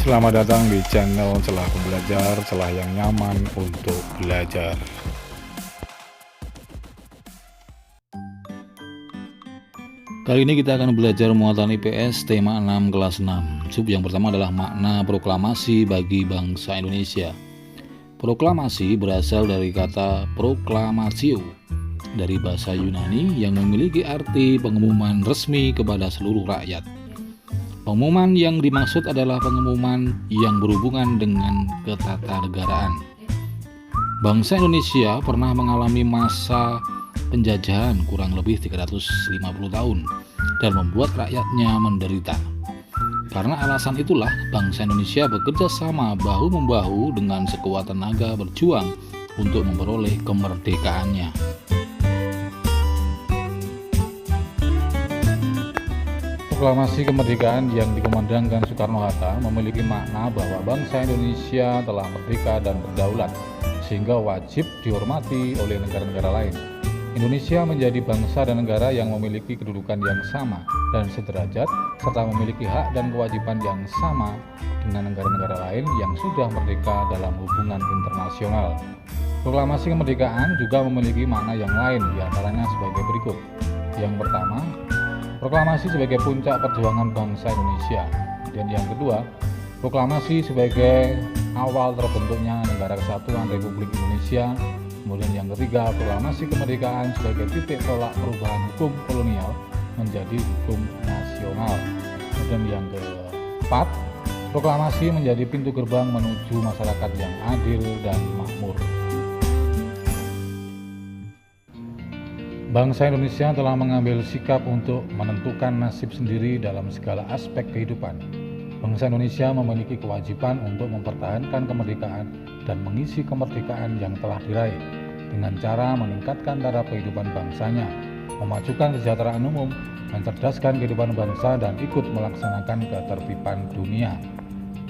Selamat datang di channel Celah Belajar, celah yang nyaman untuk belajar. Kali ini kita akan belajar muatan IPS tema 6 kelas 6. Sub yang pertama adalah makna proklamasi bagi bangsa Indonesia. Proklamasi berasal dari kata proklamatio dari bahasa Yunani yang memiliki arti pengumuman resmi kepada seluruh rakyat. Pengumuman yang dimaksud adalah pengumuman yang berhubungan dengan ketatanegaraan. Bangsa Indonesia pernah mengalami masa penjajahan kurang lebih 350 tahun dan membuat rakyatnya menderita. Karena alasan itulah bangsa Indonesia bekerja sama bahu-membahu dengan sekuat tenaga berjuang untuk memperoleh kemerdekaannya. Proklamasi kemerdekaan yang dikumandangkan Soekarno-Hatta memiliki makna bahwa bangsa Indonesia telah merdeka dan berdaulat, sehingga wajib dihormati oleh negara-negara lain. Indonesia menjadi bangsa dan negara yang memiliki kedudukan yang sama dan sederajat, serta memiliki hak dan kewajiban yang sama dengan negara-negara lain yang sudah merdeka dalam hubungan internasional. Proklamasi kemerdekaan juga memiliki makna yang lain, diantaranya sebagai berikut. Yang pertama, proklamasi sebagai puncak perjuangan bangsa Indonesia. Dan yang kedua, proklamasi sebagai awal terbentuknya Negara Kesatuan Republik Indonesia. Kemudian yang ketiga, proklamasi kemerdekaan sebagai titik tolak perubahan hukum kolonial menjadi hukum nasional. Kemudian yang keempat, proklamasi menjadi pintu gerbang menuju masyarakat yang adil dan makmur. Bangsa Indonesia telah mengambil sikap untuk menentukan nasib sendiri dalam segala aspek kehidupan. Bangsa Indonesia memiliki kewajiban untuk mempertahankan kemerdekaan dan mengisi kemerdekaan yang telah diraih dengan cara meningkatkan taraf kehidupan bangsanya, memajukan kesejahteraan umum, mencerdaskan kehidupan bangsa, dan ikut melaksanakan ketertiban dunia.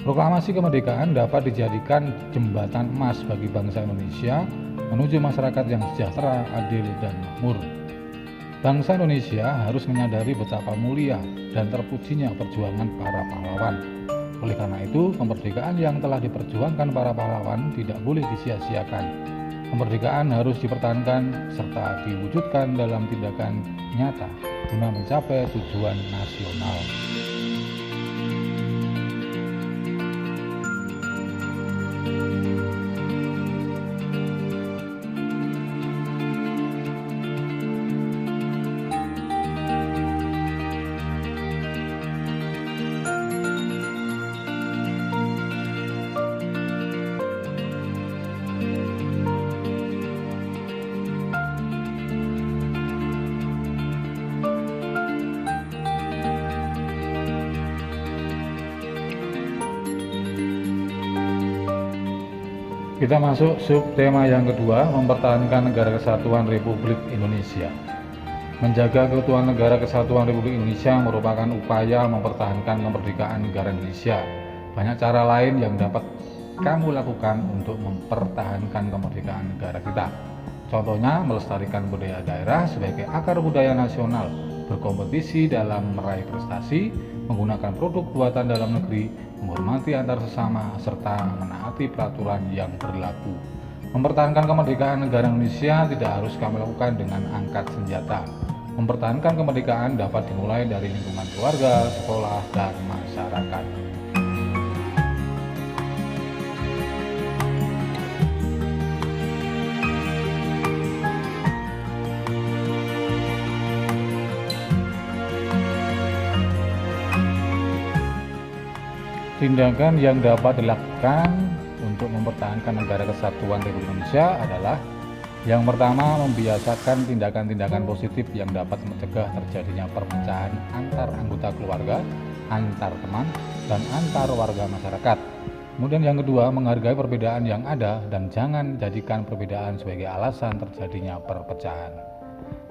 Proklamasi kemerdekaan dapat dijadikan jembatan emas bagi bangsa Indonesia menuju masyarakat yang sejahtera, adil, dan makmur. Bangsa Indonesia harus menyadari betapa mulia dan terpujinya perjuangan para pahlawan. Oleh karena itu, kemerdekaan yang telah diperjuangkan para pahlawan tidak boleh disia-siakan. Kemerdekaan harus dipertahankan serta diwujudkan dalam tindakan nyata guna mencapai tujuan nasional. Kita masuk subtema yang kedua, mempertahankan Negara Kesatuan Republik Indonesia. Menjaga keutuhan Negara Kesatuan Republik Indonesia merupakan upaya mempertahankan kemerdekaan negara Indonesia. Banyak cara lain yang dapat kamu lakukan untuk mempertahankan kemerdekaan negara kita. Contohnya, melestarikan budaya daerah sebagai akar budaya nasional, berkompetisi dalam meraih prestasi, menggunakan produk buatan dalam negeri, menghormati antar sesama, serta menaati peraturan yang berlaku. Mempertahankan kemerdekaan negara Indonesia tidak harus kami lakukan dengan angkat senjata. Mempertahankan kemerdekaan dapat dimulai dari lingkungan keluarga, sekolah, dan masyarakat. Tindakan yang dapat dilakukan untuk mempertahankan Negara Kesatuan Republik Indonesia adalah: yang pertama, membiasakan tindakan-tindakan positif yang dapat mencegah terjadinya perpecahan antar anggota keluarga, antar teman, dan antar warga masyarakat. Kemudian yang kedua, menghargai perbedaan yang ada dan jangan jadikan perbedaan sebagai alasan terjadinya perpecahan.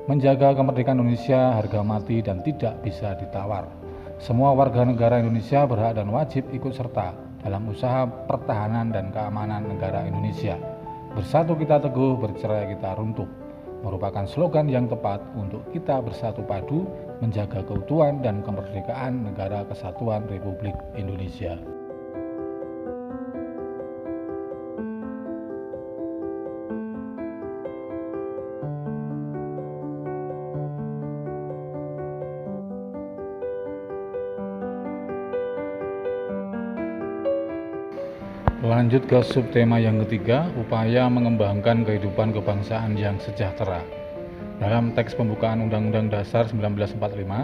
Menjaga kemerdekaan Indonesia harga mati dan tidak bisa ditawar. Semua warga negara Indonesia berhak dan wajib ikut serta dalam usaha pertahanan dan keamanan negara Indonesia. Bersatu kita teguh, bercerai kita runtuh, merupakan slogan yang tepat untuk kita bersatu padu menjaga keutuhan dan kemerdekaan Negara Kesatuan Republik Indonesia. Lanjut ke subtema yang ketiga, upaya mengembangkan kehidupan kebangsaan yang sejahtera. Dalam teks pembukaan Undang-Undang Dasar 1945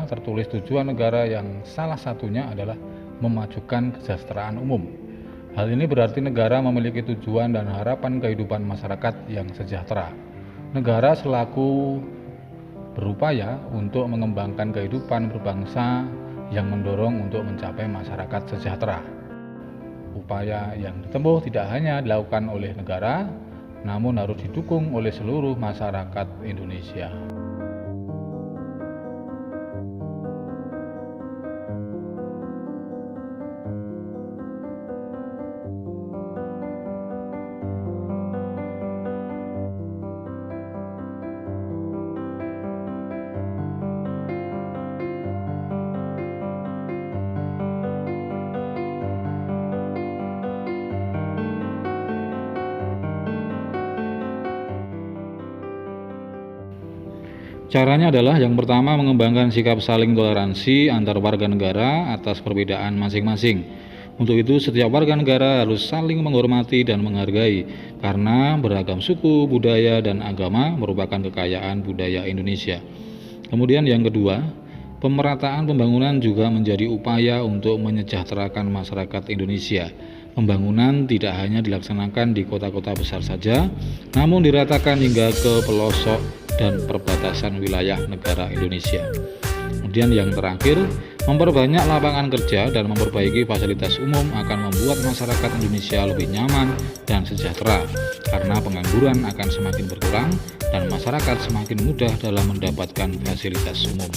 tertulis tujuan negara yang salah satunya adalah memajukan kesejahteraan umum. Hal ini berarti negara memiliki tujuan dan harapan kehidupan masyarakat yang sejahtera. Negara selaku berupaya untuk mengembangkan kehidupan berbangsa yang mendorong untuk mencapai masyarakat sejahtera. Upaya yang ditempuh tidak hanya dilakukan oleh negara, namun harus didukung oleh seluruh masyarakat Indonesia. Caranya adalah yang pertama mengembangkan sikap saling toleransi antar warga negara atas perbedaan masing-masing. Untuk itu setiap warga negara harus saling menghormati dan menghargai karena beragam suku, budaya, dan agama merupakan kekayaan budaya Indonesia. Kemudian yang kedua, pemerataan pembangunan juga menjadi upaya untuk menyejahterakan masyarakat Indonesia. Pembangunan tidak hanya dilaksanakan di kota-kota besar saja, namun diratakan hingga ke pelosok dan perbatasan wilayah negara Indonesia. Kemudian yang terakhir, memperbanyak lapangan kerja dan memperbaiki fasilitas umum akan membuat masyarakat Indonesia lebih nyaman dan sejahtera karena pengangguran akan semakin berkurang dan masyarakat semakin mudah dalam mendapatkan fasilitas umum.